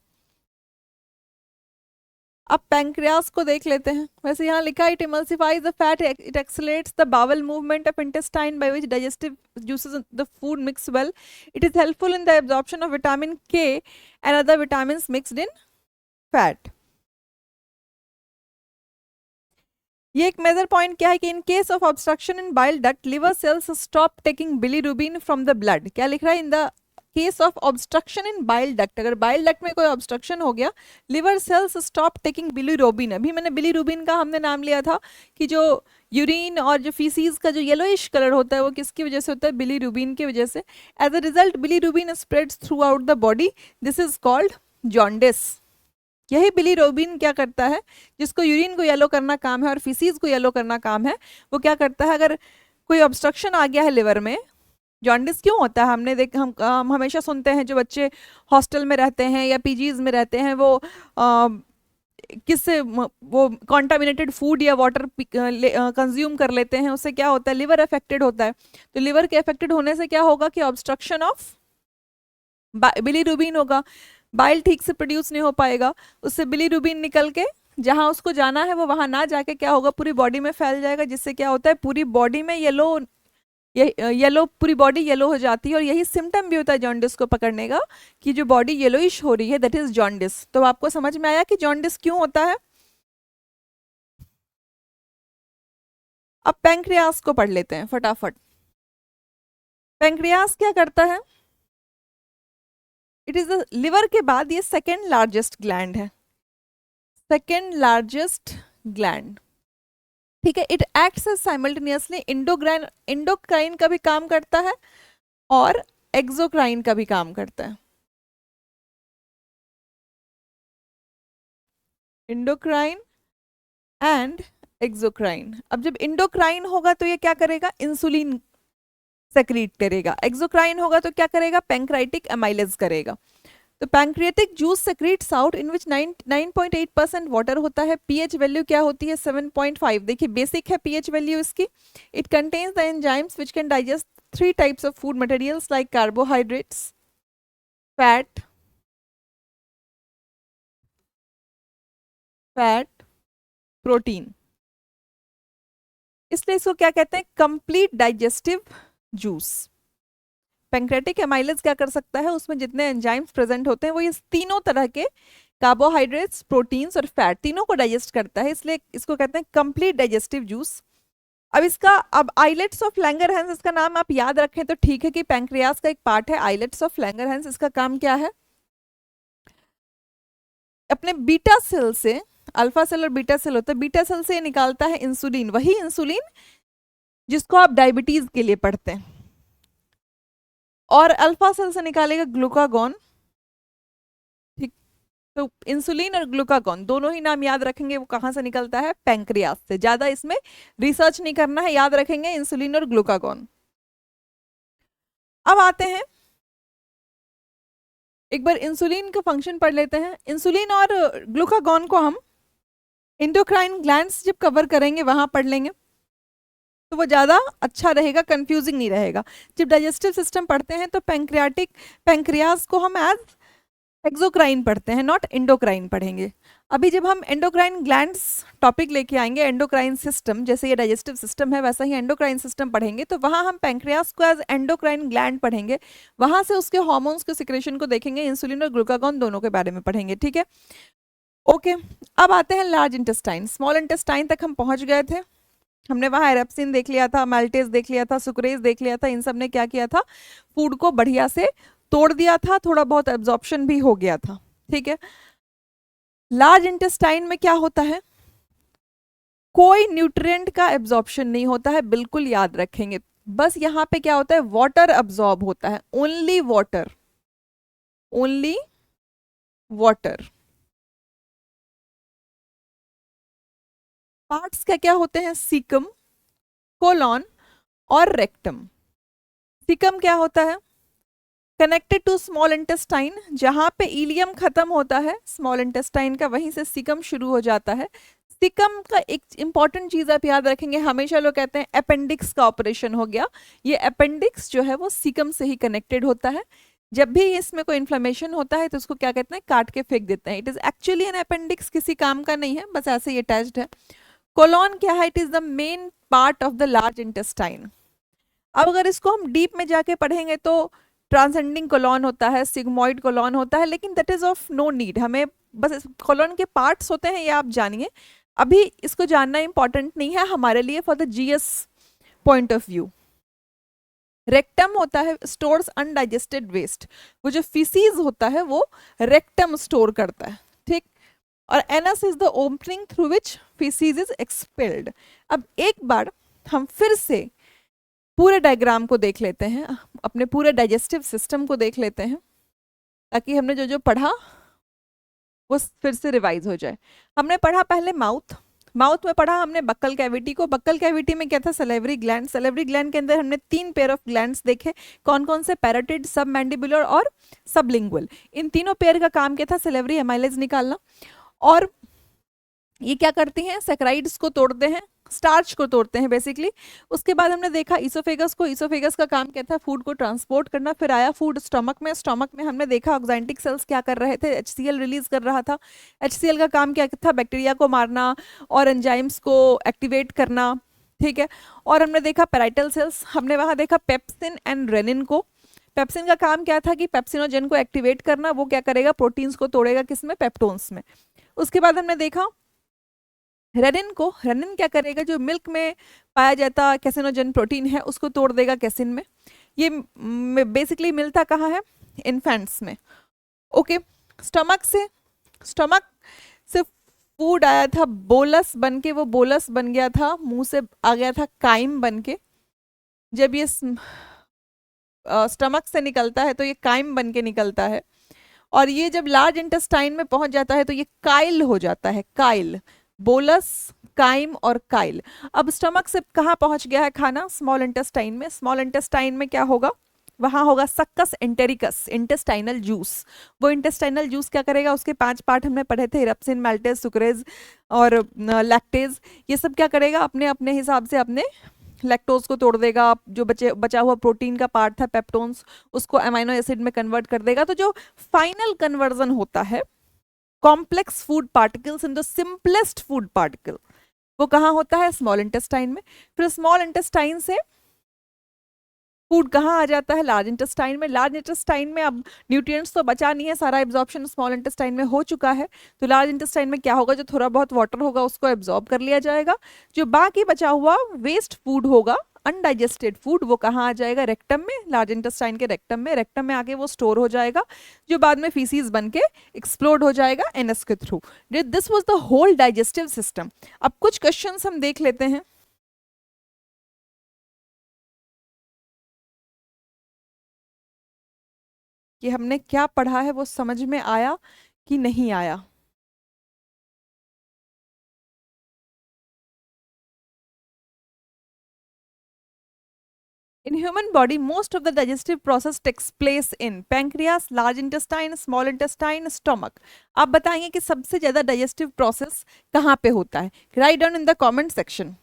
अब पैंक्रियास को देख लेते हैं। वैसे यहाँ लिखा है it emulsifies the fat, it accelerates the bowel movement of intestine by which digestive juices the food mix well. It is helpful in the absorption of vitamin K and other vitamins mixed in fat. ये एक major point क्या है कि in case of obstruction in bile duct liver cells stop taking bilirubin from the blood. क्या लिख रहा है, in the case of obstruction in bile duct, अगर बाइल डक्ट में कोई ऑब्स्ट्रक्शन हो गया, liver cells stop taking bilirubin. अभी मैंने बिलीरुबिन का हमने नाम लिया था कि जो यूरिन और जो फीसीज का जो येलोइश कलर होता है वो किसकी वजह से होता है, बिलीरुबिन की वजह से। As a result bilirubin spreads throughout the body, this is called jaundice. यही बिलीरुबिन क्या करता है, जिसको यूरिन को येलो करना काम है और फीसीज को येलो करना काम है, वो क्या करता है, अगर कोई ऑब्स्ट्रक्शन आ गया है लिवर में। जॉन्डिस क्यों होता है, हमने देख हम हमेशा सुनते हैं जो बच्चे हॉस्टल में रहते हैं या पीजीज में रहते हैं वो किससे वो कॉन्टामिनेटेड फूड या वाटर कंज्यूम कर लेते हैं, उससे क्या होता है, लिवर अफेक्टेड होता है। तो लिवर के अफेक्टेड होने से क्या होगा कि ऑब्स्ट्रक्शन ऑफ बिलीरुबिन होगा, बाइल ठीक से प्रोड्यूस नहीं हो पाएगा, उससे बिलीरुबिन निकल के जहां उसको जाना है वो वहां ना जाके क्या होगा, पूरी बॉडी में फैल जाएगा, जिससे क्या होता है पूरी बॉडी में येलो पूरी बॉडी येलो हो जाती है। और यही सिम्टम भी होता है जॉन्डिस को पकड़ने का, कि जो बॉडी येलोइश हो रही है, दैट इज जॉन्डिस। तो आपको समझ में आया कि जॉन्डिस क्यों होता है। अब पैंक्रियास को पढ़ लेते हैं फटाफट। पैंक्रियास क्या करता है, इट इज लिवर के बाद ये सेकेंड लार्जेस्ट ग्लैंड है, सेकेंड लार्जेस्ट ग्लैंड। ठीक है, it acts as simultaneously endocrine का भी काम करता है और एक्सोक्राइन का भी काम करता है। Endocrine and exocrine. अब जब इंडोक्राइन होगा तो ये क्या करेगा, इंसुलिन सेक्रीट करेगा। एक्सोक्राइन होगा तो क्या करेगा, पैंक्राइटिक एमाइलेज करेगा। तो pancreatic juice secretes out in which 9.8% water होता है। पीएच वैल्यू क्या होती है, 7.5। देखिए बेसिक है पीएच वैल्यू इसकी। It contains the enzymes which can digest 3 types of food materials like carbohydrates, fat, protein. इसलिए इसको क्या कहते हैं, complete digestive juice. Pancreatic amylase क्या कर सकता है, उसमें जितने एंजाइम्स प्रेजेंट होते हैं वो ये तीनों तरह के कार्बोहाइड्रेट्स, प्रोटीन्स और फैट तीनों को डाइजेस्ट करता है, इसलिए इसको कहते हैं कंप्लीट डाइजेस्टिव जूस। अब आइलेट्स ऑफ लैंगरहैंस, इसका नाम आप याद रखें तो ठीक है कि पैंक्रियास का एक पार्ट है आइलेट्स ऑफ लैंगरहैंस। इसका काम क्या है, अपने बीटा सेल से, अल्फा सेल और बीटा सेल होता है, बीटा सेल से ये निकालता है इंसुलिन, वही इंसुलिन जिसको आप डायबिटीज के लिए पढ़ते हैं, और अल्फा सेल से निकालेगा ग्लूकागॉन। ठीक, तो इंसुलिन और ग्लूकागॉन दोनों ही नाम याद रखेंगे, वो कहां से निकलता है, पैंक्रियास से। ज्यादा इसमें रिसर्च नहीं करना है, याद रखेंगे इंसुलिन और ग्लूकागॉन। अब आते हैं एक बार इंसुलिन का फंक्शन पढ़ लेते हैं। इंसुलिन और ग्लूकागॉन को हम इंडोक्राइन ग्लैंड्स जब कवर करेंगे वहां पढ़ लेंगे, तो वो ज़्यादा अच्छा रहेगा, कंफ्यूजिंग नहीं रहेगा। जब डाइजेस्टिव सिस्टम पढ़ते हैं तो पैंक्रियास को हम एज एक्सोक्राइन पढ़ते हैं, नॉट इंडोक्राइन पढ़ेंगे। अभी जब हम एंडोक्राइन ग्लैंड्स टॉपिक लेके आएंगे, एंडोक्राइन सिस्टम, जैसे ये डाइजेस्टिव सिस्टम है वैसा ही एंडोक्राइन सिस्टम पढ़ेंगे, तो वहाँ हम पैंक्रियास को एज एंडोक्राइन ग्लैंड पढ़ेंगे, वहाँ से उसके हार्मोन्स के सिक्रेशन को देखेंगे, इंसुलिन और ग्लूकागॉन दोनों के बारे में पढ़ेंगे। ठीक है, ओके। अब आते हैं लार्ज इंटेस्टाइन। स्मॉल इंटेस्टाइन तक हम पहुँच गए थे, हमने वहां एरेप्सिन देख लिया था, माल्टेज देख लिया था, सुक्रेज देख लिया था। इन सब ने क्या किया था, फूड को बढ़िया से तोड़ दिया था, थोड़ा बहुत एब्जॉर्प्शन भी हो गया था। ठीक है, लार्ज इंटेस्टाइन में क्या होता है, कोई न्यूट्रिएंट का एब्जॉर्प्शन नहीं होता है, बिल्कुल याद रखेंगे। बस यहाँ पे क्या होता है, वाटर अब्जॉर्ब होता है, only water, only water. Parts क्या क्या होते हैं, सीकम, कोलॉन और रेक्टम। सीकम क्या होता है, कनेक्टेड टू स्मॉल इंटेस्टाइन, जहां पे इलियम खत्म होता है स्मॉल इंटेस्टाइन का, वहीं से सीकम शुरू हो जाता है। सीकम का एक इंपॉर्टेंट चीज आप याद रखेंगे, हमेशा लोग कहते हैं अपेंडिक्स का ऑपरेशन हो गया, ये अपेंडिक्स जो है वो सीकम से ही कनेक्टेड होता है। जब भी इसमें कोई इन्फ्लेमेशन होता है तो उसको क्या कहते हैं, काट के फेंक देते हैं। It is actually an appendix, किसी काम का नहीं है, बस ऐसे ही अटैच्ड है। कोलॉन क्या है, it is the main part of the large intestine. अब अगर इसको हम डीप में जाके पढ़ेंगे तो ट्रांसेंडिंग कोलॉन होता है, सिग्मोइड कोलॉन होता है, लेकिन that is of no need, हमें बस कोलॉन के पार्ट्स होते हैं ये आप जानिए। अभी इसको जानना इंपॉर्टेंट नहीं है हमारे लिए for the GS point of view. Rectum होता है स्टोर्स अनडाइजेस्टेड वेस्ट, वो जो फीसीज होता है वो रेक्टम स्टोर करता है, ठीक। और anus is the opening through which faeces is expelled. अब एक बार हम फिर से पूरे डायग्राम को देख लेते हैं, अपने पूरे डाइजेस्टिव सिस्टम को देख लेते हैं, ताकि हमने जो जो पढ़ा वो फिर से रिवाइज हो जाए। हमने पढ़ा पहले माउथ, माउथ में पढ़ा हमने बक्कल कैविटी को। बक्कल कैविटी में क्या था, सलेवरी ग्लैंड। सलेवरी ग्लैंड के अंदर हमने 3 पेयर ऑफ ग्लैंड्स देखे, कौन कौन से, पैराटिड, सब मैंडिबुलर और सबलिंगुअल। इन तीनों पेयर का काम क्या था, सलेवरी एमाइलेज निकालना। और ये क्या करती हैं, सैकराइड्स को तोड़ते हैं, स्टार्च को तोड़ते हैं बेसिकली। उसके बाद हमने देखा ईसोफेगस को, ईसोफेगस का काम क्या था, फूड को ट्रांसपोर्ट करना। फिर आया फूड स्टमक में, स्टमक में हमने देखा ऑक्जेंटिक सेल्स क्या कर रहे थे, HCl रिलीज कर रहा था। HCl का काम क्या था, बैक्टीरिया को मारना और एंजाइम्स को एक्टिवेट करना, ठीक है। और हमने देखा पैराइटल सेल्स, हमने वहां देखा पेप्सिन एंड रेनिन को। पेप्सिन का काम क्या था कि पेप्सिनोजन को एक्टिवेट करना, वो क्या करेगा, प्रोटीन्स को तोड़ेगा, किसमें, पेप्टोन्स में। उसके बाद हमने देखा रेनिन को, रेनिन क्या करेगा, जो मिल्क में पाया जाता कैसिनोजन प्रोटीन है उसको तोड़ देगा कैसिन में। ये बेसिकली मिलता कहाँ है, इन्फेंट्स में, ओके। स्टमक से, स्टमक से फूड आया था बोलस बन के, वो बोलस बन गया था, मुंह से आ गया था काइम बन के। जब ये स्टमक से निकलता है तो ये काइम बन के निकलता है, और ये जब लार्ज इंटेस्टाइन में पहुंच जाता है तो ये काइल हो जाता है, काइल, बोलस, काइम और काइल। अब स्टमक से कहाँ पहुंच गया है खाना, स्मॉल इंटेस्टाइन में। स्मॉल इंटेस्टाइन में क्या होगा, वहां होगा सक्कस एंटेरिकस, इंटेस्टाइनल जूस। वो इंटेस्टाइनल जूस क्या करेगा, उसके 5 पार्ट हमने पढ़े थे, इरप्सिन, माल्टेज, सुक्रेज और लैक्टेज। ये सब क्या करेगा, अपने अपने हिसाब से अपने लैक्टोज को तोड़ देगा, जो बचा हुआ प्रोटीन का पार्ट था पेप्टोन्स, उसको अमाइनो एसिड में कन्वर्ट कर देगा। तो जो फाइनल कन्वर्जन होता है complex food particles in the simplest food particle, वो कहाँ होता है, स्मॉल इंटेस्टाइन में। फिर स्मॉल इंटेस्टाइन से फूड कहाँ आ जाता है, लार्ज इंटेस्टाइन में। लार्ज इंटेस्टाइन में अब न्यूट्रिएंट्स तो बचा नहीं है, सारा एब्जॉर्प्शन स्मॉल इंटेस्टाइन में हो चुका है। तो लार्ज इंटेस्टाइन में क्या होगा, जो थोड़ा बहुत वाटर होगा उसको एब्जॉर्ब कर लिया जाएगा। जो बाकी बचा हुआ वेस्ट फूड होगा, अनडाइजेस्टेड फूड, वो कहाँ आ जाएगा, रेक्टम में, लार्ज इंटेस्टाइन के रेक्टम में। रेक्टम में आके वो स्टोर हो जाएगा, जो बाद में फीसीज बन के एक्सप्लोड हो जाएगा एनएस के थ्रू। This was the whole digestive system. अब कुछ क्वेश्चन हम देख लेते हैं। कि हमने क्या पढ़ा है वो समझ में आया कि नहीं आया। In human body, most of the digestive process takes place in pancreas, large intestine, small intestine, stomach. आप बताएंगे कि सबसे ज्यादा digestive process कहाँ पे होता है? Write down in the comment section.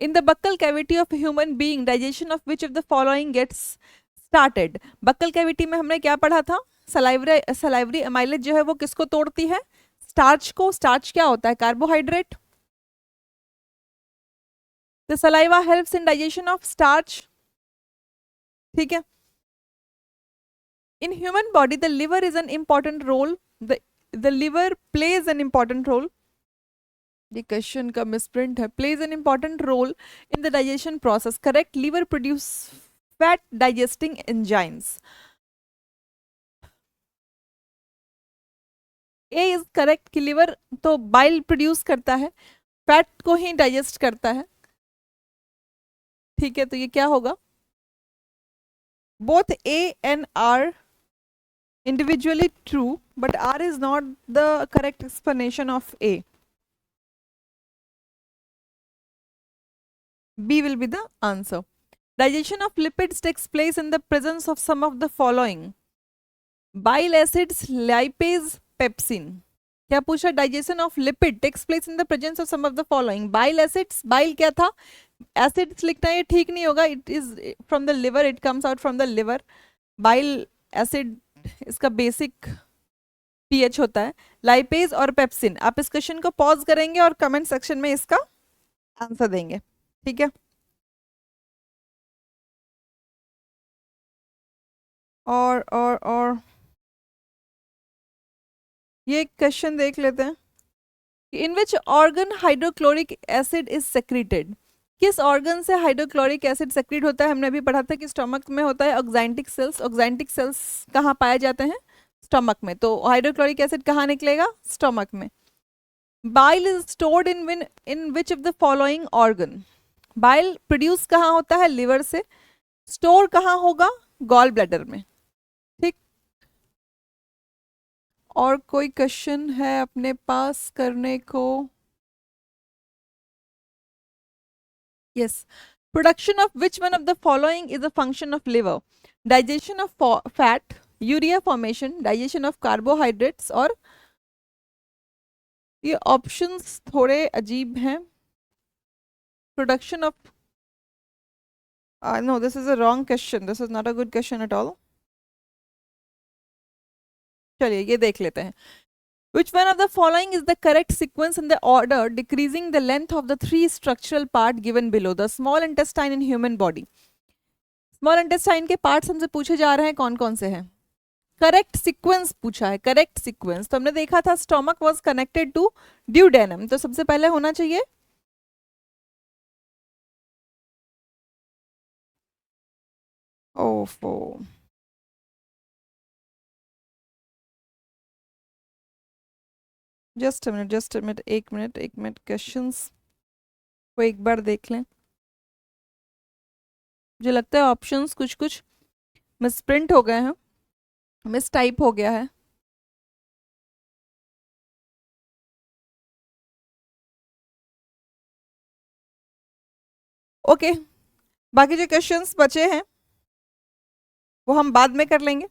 In the buccal cavity of a human being, digestion of which of the following gets started? buccal cavity में हमने क्या पढ़ा था? salivary amylase जो है वो किसको तोड़ती है? स्टार्च को। स्टार्च क्या होता है? Carbohydrate. The saliva helps in digestion of starch, ठीक है। In human body, the liver is an important role. The liver plays an important role. The question का misprint है, plays an important role in the digestion process. Correct. Liver produce fat digesting enzymes. A is correct कि liver तो bile produce करता है, fat को ही digest करता है, ठीक है। तो ये क्या होगा, both A and R individually true, but R is not the correct explanation of A. B will be the answer. Digestion of lipids takes place in the presence of some of the following: bile acids, lipase, pepsin. क्या पूछा, digestion of lipid takes place in the presence of some of the following. Bile acids, bile क्या था, acids लिखना ये ठीक नहीं होगा, it is from the liver, it comes out from the liver. Bile acid इसका बेसिक पीएच होता है। लाइपेज और पेप्सिन, आप इस क्वेश्चन को पॉज करेंगे और कमेंट सेक्शन में इसका आंसर देंगे, ठीक है। और ये क्वेश्चन देख लेते हैं। In which organ hydrochloric acid is secreted, किस ऑर्गन से हाइड्रोक्लोरिक एसिड सेक्रेट होता है? हमने अभी पढ़ा था कि स्टमक में होता है ऑक्जेंटिक सेल्स। ऑक्जेंटिक सेल्स कहाँ पाए जाते हैं? स्टमक में। तो हाइड्रोक्लोरिक एसिड कहाँ निकलेगा? स्टमक में। Bile is stored in which of the following organ, bile produce कहाँ होता है? लिवर से। स्टोर कहाँ होगा? गॉल ब्लैडर में। ठीक, और कोई क्वेश्चन है अपने पास करने को? Yes. Production of which one of the following is a function of liver? Digestion of fat, urea formation, digestion of carbohydrates, और ये ऑप्शंस थोड़े अजीब हैं। Production of no, this is a wrong question. This is not a good question at all. चलिए ये देख लेते हैं। Which one of the following is the correct sequence in the order decreasing the length of the three structural part given below? The small intestine in human body. Small intestine के parts हमसे पूछे जा रहे हैं कौन कौन से हैं? करेक्ट सीक्वेंस पूछा है, करेक्ट सीक्वेंस। तो हमने देखा था stomach was connected to duodenum, तो सबसे पहले होना चाहिए ओफो, जस्ट अ मिनट, एक मिनट क्वेश्चंस को एक बार देख लें। मुझे लगता है ऑप्शंस कुछ कुछ मिसप्रिंट हो गए हैं, मिस टाइप हो गया है। ओके, बाकी जो क्वेश्चंस बचे हैं वो हम बाद में कर लेंगे,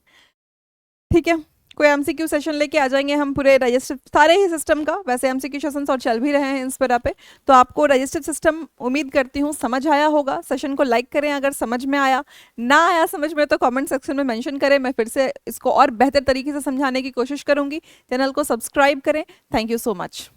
ठीक है? कोई एमसीक्यू सेशन लेके आ जाएंगे हम पूरे डाइजेस्टिव सारे ही सिस्टम का। वैसे एमसीक्यू सेशंस और चल भी रहे हैं इंस्पिरा पे। तो आपको डाइजेस्टिव सिस्टम उम्मीद करती हूँ समझ आया होगा। सेशन को लाइक करें अगर समझ में आया, ना आया समझ में तो कमेंट सेक्शन में मेंशन करें, मैं फिर से इसको और बेहतर तरीके से समझाने की कोशिश करूँगी। चैनल को सब्सक्राइब करें। Thank you so much.